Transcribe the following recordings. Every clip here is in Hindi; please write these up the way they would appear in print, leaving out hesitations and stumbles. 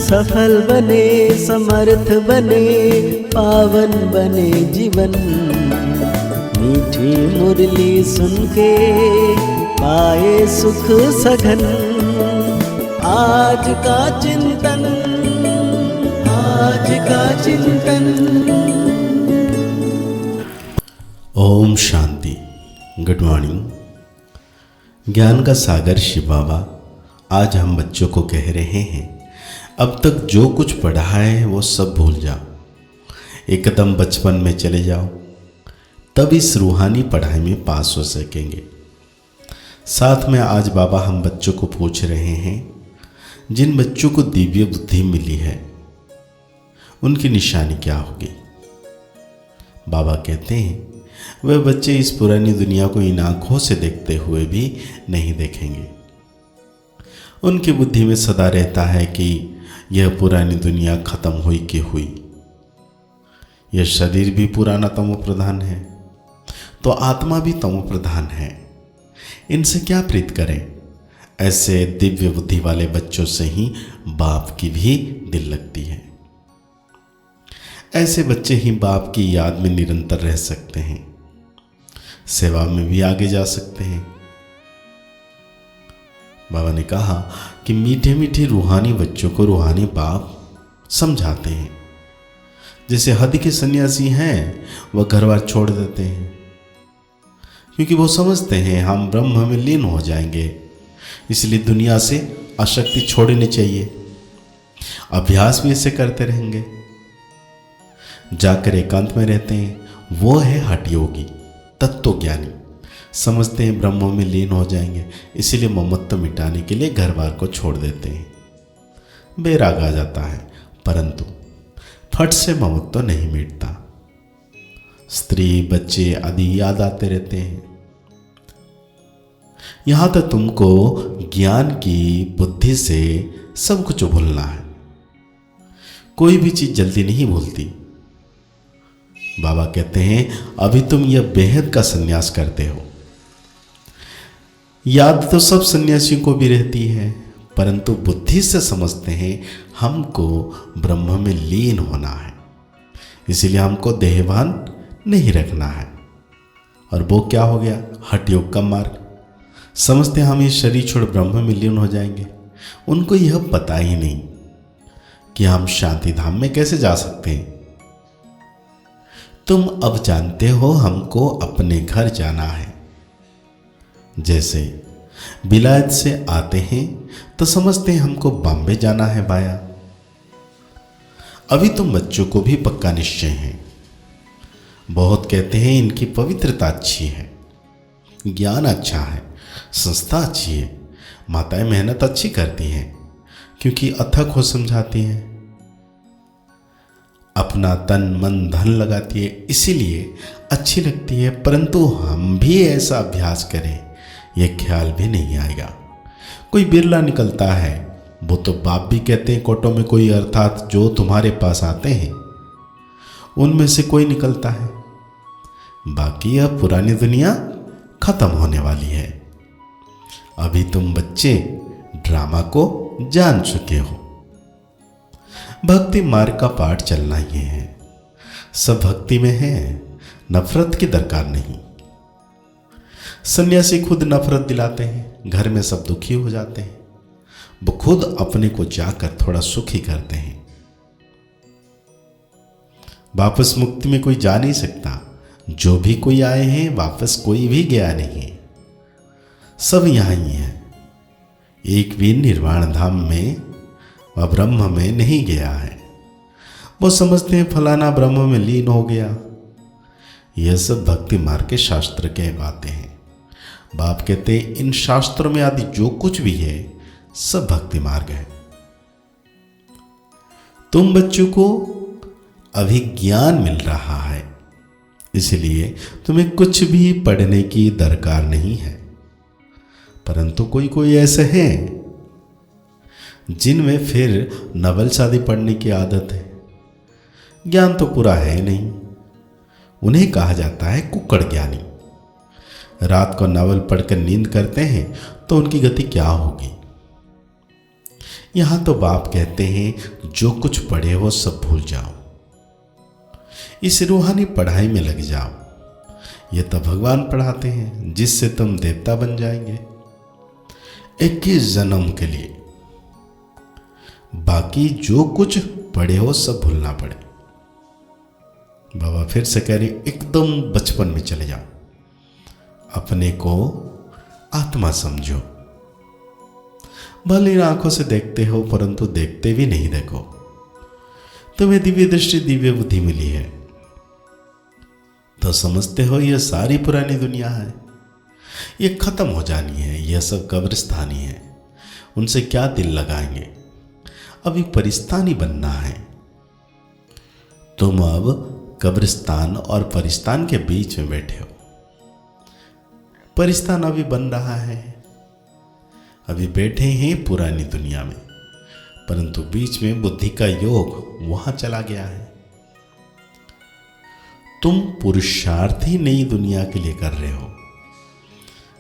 सफल बने, समर्थ बने, पावन बने जीवन। मीठी मुरली सुन के पाए सुख सघन। आज का चिंतन, आज का चिंतन। ओम शांति। Good morning. ज्ञान का सागर शिव बाबा आज हम बच्चों को कह रहे हैं, अब तक जो कुछ पढ़ा है वो सब भूल जाओ। एकदम बचपन में चले जाओ, तब इस रूहानी पढ़ाई में पास हो सकेंगे। साथ में आज बाबा हम बच्चों को पूछ रहे हैं, जिन बच्चों को दिव्य बुद्धि मिली है उनकी निशानी क्या होगी। बाबा कहते हैं वह बच्चे इस पुरानी दुनिया को इन आंखों से देखते हुए भी नहीं देखेंगे। उनकी बुद्धि में सदा रहता है कि यह पुरानी दुनिया खत्म हुई कि हुई। यह शरीर भी पुराना तमो प्रधान है, तो आत्मा भी तमो प्रधान है। इनसे क्या प्रीत करें। ऐसे दिव्य बुद्धि वाले बच्चों से ही बाप की भी दिल लगती है। ऐसे बच्चे ही बाप की याद में निरंतर रह सकते हैं, सेवा में भी आगे जा सकते हैं। बाबा ने कहा कि मीठे मीठे रूहानी बच्चों को रूहानी बाप समझाते हैं। जैसे हद के सन्यासी हैं, वह घर बार छोड़ देते हैं क्योंकि वो समझते हैं हम ब्रह्म में लीन हो जाएंगे, इसलिए दुनिया से आसक्ति छोड़नी चाहिए। अभ्यास भी ऐसे करते रहेंगे। जाकर एकांत में रहते हैं, वो है हठ योगी, तत्व ज्ञानी। समझते हैं ब्रह्म में लीन हो जाएंगे, इसीलिए ममत्व मिटाने के लिए घर बार को छोड़ देते हैं। बैराग आ जाता है, परंतु फट से ममत्व नहीं मिटता। स्त्री बच्चे आदि याद आते रहते हैं। यहां तक तुमको ज्ञान की बुद्धि से सब कुछ भूलना है। कोई भी चीज जल्दी नहीं भूलती। बाबा कहते हैं अभी तुम यह बेहद का संन्यास करते हो। याद तो सब सन्यासियों को भी रहती है, परंतु बुद्धि से समझते हैं हमको ब्रह्म में लीन होना है, इसीलिए हमको देहभान नहीं रखना है। और वो क्या हो गया, हठ योग का मार्ग। समझते हम इस शरीर छोड़ ब्रह्म में लीन हो जाएंगे। उनको यह पता ही नहीं कि हम शांति धाम में कैसे जा सकते हैं। तुम अब जानते हो हमको अपने घर जाना है। जैसे बिलायत से आते हैं तो समझते हैं हमको बॉम्बे जाना है बाया। अभी तुम बच्चों को भी पक्का निश्चय है। बहुत कहते हैं इनकी पवित्रता अच्छी है, ज्ञान अच्छा है, संस्था अच्छी है, माताएं मेहनत अच्छी करती हैं क्योंकि अथक हो समझाती हैं, अपना तन मन धन लगाती है, इसीलिए अच्छी लगती है। परंतु हम भी ऐसा अभ्यास करें, यह ख्याल भी नहीं आएगा। कोई बिरला निकलता है, वो तो बाप भी कहते हैं कोटों में कोई, अर्थात जो तुम्हारे पास आते हैं उनमें से कोई निकलता है। बाकी यह पुरानी दुनिया खत्म होने वाली है। अभी तुम बच्चे ड्रामा को जान चुके हो। भक्ति मार्ग का पाठ चलना ही है। सब भक्ति में है, नफरत की दरकार नहीं। सन्यासी खुद नफरत दिलाते हैं, घर में सब दुखी हो जाते हैं। वो खुद अपने को जाकर थोड़ा सुखी करते हैं। वापस मुक्ति में कोई जा नहीं सकता। जो भी कोई आए हैं वापस कोई भी गया नहीं है, सब यहां ही है। एक भी निर्वाण धाम में वह ब्रह्म में नहीं गया है। वो समझते हैं फलाना ब्रह्म में लीन हो गया। यह सब भक्ति मार्ग के शास्त्र के बातें हैं। बाप कहते हैं इन शास्त्रों में आदि जो कुछ भी है सब भक्ति मार्ग है। तुम बच्चों को अभी ज्ञान मिल रहा है, इसलिए तुम्हें कुछ भी पढ़ने की दरकार नहीं है। परंतु कोई कोई ऐसे हैं जिनमें फिर नवल शादी पढ़ने की आदत है। ज्ञान तो पूरा है नहीं, उन्हें कहा जाता है कुक्कड़ ज्ञानी। रात को नावल पढ़कर नींद करते हैं तो उनकी गति क्या होगी। यहां तो बाप कहते हैं जो कुछ पढ़े हो सब भूल जाओ, इस रूहानी पढ़ाई में लग जाओ। ये तो भगवान पढ़ाते हैं जिससे तुम देवता बन जाएंगे 21 जन्म के लिए। बाकी जो कुछ पढ़े हो सब भूलना पड़े। बाबा फिर से कह रहे एकदम बचपन में चले जाओ, अपने को आत्मा समझो। भले आंखों से देखते हो परंतु देखते भी नहीं देखो। तुम्हें दिव्य दृष्टि दिव्य बुद्धि मिली है तो समझते हो ये सारी पुरानी दुनिया है, ये खत्म हो जानी है, यह सब कब्रिस्तानी है, उनसे क्या दिल लगाएंगे, अभी परिस्तानी बनना है। तुम अब कब्रिस्तान और परिस्तान के बीच में बैठे हो। परिस्तान अभी बन रहा है, अभी बैठे हैं पुरानी दुनिया में, परंतु बीच में बुद्धि का योग वहां चला गया है। तुम पुरुषार्थ ही नई दुनिया के लिए कर रहे हो,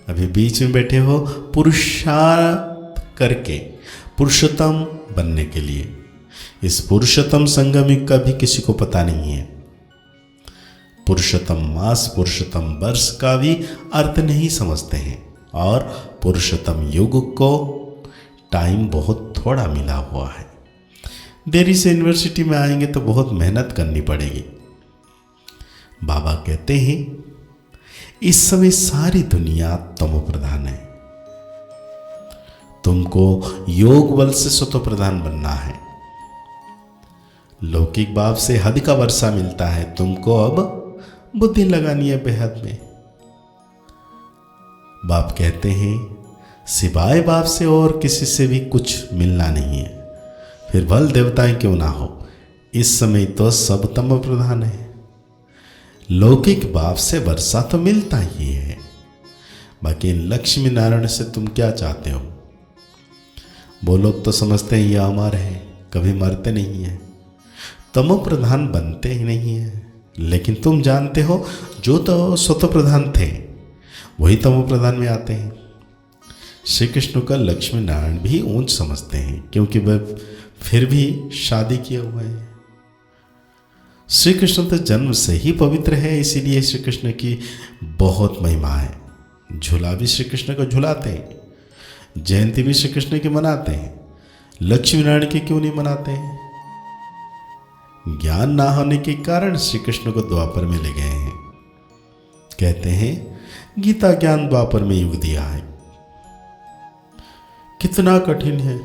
अभी बीच में बैठे हो पुरुषार्थ करके पुरुषोत्तम बनने के लिए। इस पुरुषोत्तम संगम का भी किसी को पता नहीं है। पुरुषोत्तम मास पुरुषोत्तम वर्ष का भी अर्थ नहीं समझते हैं, और पुरुषोत्तम युग को टाइम बहुत थोड़ा मिला हुआ है। देरी से यूनिवर्सिटी में आएंगे तो बहुत मेहनत करनी पड़ेगी। बाबा कहते हैं इस समय सारी दुनिया तमो प्रधान है, तुमको योग बल से सतो प्रधान बनना है। लौकिक भाव से हद का वर्षा मिलता है, तुमको अब बुद्धि लगानी है बेहद में। बाप कहते हैं सिवाय बाप से और किसी से भी कुछ मिलना नहीं है, फिर भल देवताएं क्यों ना हो। इस समय तो सब तम प्रधान है। लौकिक बाप से वर्षा तो मिलता ही है, बाकी लक्ष्मी नारायण से तुम क्या चाहते हो। वो लोग तो समझते हैं ये अमर है, कभी मरते नहीं है, तमो प्रधान बनते ही नहीं है। लेकिन तुम जानते हो जो तो स्वतः प्रधान थे वही तमो प्रधान में आते हैं। श्री कृष्ण का लक्ष्मी नारायण भी ऊंच समझते हैं, क्योंकि वह फिर भी शादी किए हुए हैं। श्री कृष्ण तो जन्म से ही पवित्र है, इसीलिए श्री कृष्ण की बहुत महिमा है। झूला भी श्री कृष्ण को झुलाते हैं, जयंती भी श्री कृष्ण की मनाते हैं, लक्ष्मी नारायण की क्यों नहीं मनाते हैं। ज्ञान ना होने के कारण श्री कृष्ण को द्वापर में ले गए हैं। कहते हैं गीता ज्ञान द्वापर में युग दिया है। कितना कठिन है,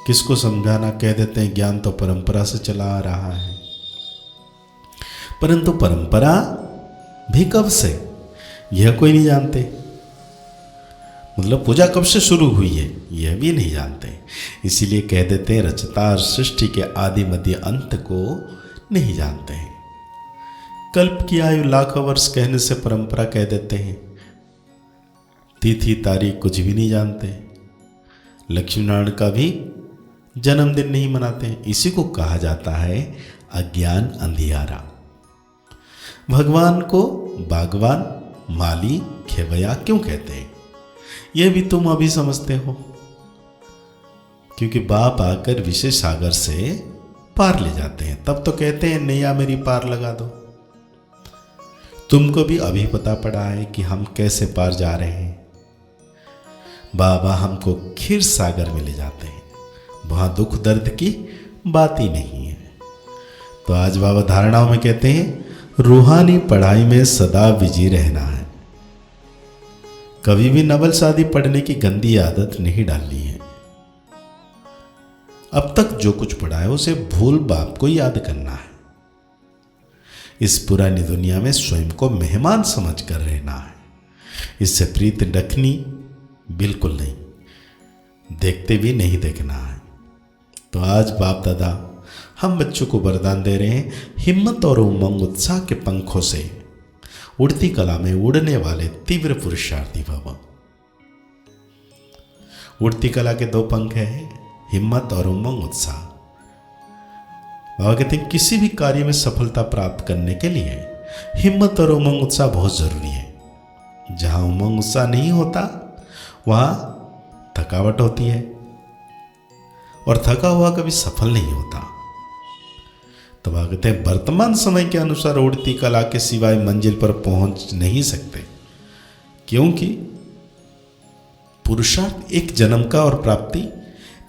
किसको समझाना। कह देते हैं ज्ञान तो परंपरा से चला आ रहा है, परंतु परंपरा भी कब से यह कोई नहीं जानते। मतलब पूजा कब से शुरू हुई है यह भी नहीं जानते। इसीलिए कह देते हैं रचता और सृष्टि के आदि मध्य अंत को नहीं जानते हैं। कल्प की आयु लाखों वर्ष कहने से परंपरा कह देते हैं। तिथि तारीख कुछ भी नहीं जानते। लक्ष्मी नारायण का भी जन्मदिन नहीं मनाते हैं। इसी को कहा जाता है अज्ञान अंधियारा। भगवान को बागवान माली खेवया क्यों कहते हैं यह भी तुम अभी समझते हो, क्योंकि बाप आकर विषय सागर से पार ले जाते हैं, तब तो कहते हैं नैया मेरी पार लगा दो। तुमको भी अभी पता पड़ा है कि हम कैसे पार जा रहे हैं। बाबा हमको क्षीर सागर में ले जाते हैं, वहां दुख दर्द की बात ही नहीं है। तो आज बाबा धारणाओं में कहते हैं रूहानी पढ़ाई में सदा बिजी रहना है। कभी भी नवल शादी पढ़ने की गंदी आदत नहीं डालनी है। अब तक जो कुछ पढ़ा है उसे भूल बाप को याद करना है। इस पुरानी दुनिया में स्वयं को मेहमान समझ कर रहना है। इससे प्रीत रखनी बिल्कुल नहीं, देखते भी नहीं देखना है। तो आज बाप दादा हम बच्चों को वरदान दे रहे हैं, हिम्मत और उमंग उत्साह के पंखों से उड़ती कला में उड़ने वाले तीव्र पुरुषार्थी भव। उड़ती कला के दो पंख हैं, हिम्मत और उमंग उत्साह। बाबा कहते हैं किसी भी कार्य में सफलता प्राप्त करने के लिए हिम्मत और उमंग उत्साह बहुत जरूरी है। जहां उमंग उत्साह नहीं होता वहां थकावट होती है। और थका हुआ कभी सफल नहीं होता। तब कहते हैं वर्तमान समय के अनुसार उड़ती कला के सिवाय मंजिल पर पहुंच नहीं सकते, क्योंकि पुरुषार्थ एक जन्म का और प्राप्ति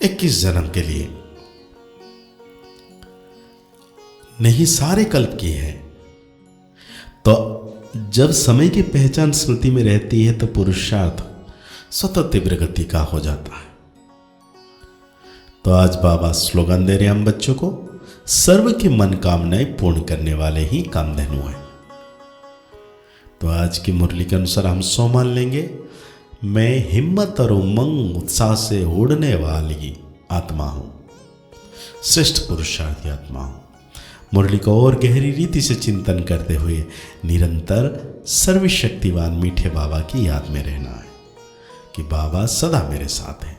21 जन्म के लिए नहीं, सारे कल्प की है। तो जब समय की पहचान स्मृति में रहती है तो पुरुषार्थ स्वतः तीव्र गति का हो जाता है। तो आज बाबा स्लोगन दे रहे हैं हम बच्चों को, सर्व की मनकामनाएं पूर्ण करने वाले ही कामधेनु हैं। तो आज की मुरली के अनुसार हम सो मान लेंगे, मैं हिम्मत और उमंग उत्साह से उड़ने वाली आत्मा हूं, श्रेष्ठ पुरुषार्थी आत्मा हूं। मुरली को और गहरी रीति से चिंतन करते हुए निरंतर सर्वशक्तिवान मीठे बाबा की याद में रहना है कि बाबा सदा मेरे साथ हैं।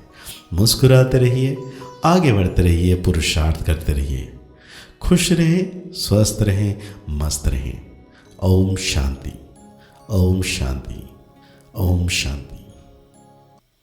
मुस्कुराते रहिए, आगे बढ़ते रहिए, पुरुषार्थ करते रहिए, खुश रहे, स्वस्थ रहे, मस्त रहे। ओम शांति, ओम शांति, ओम शांति।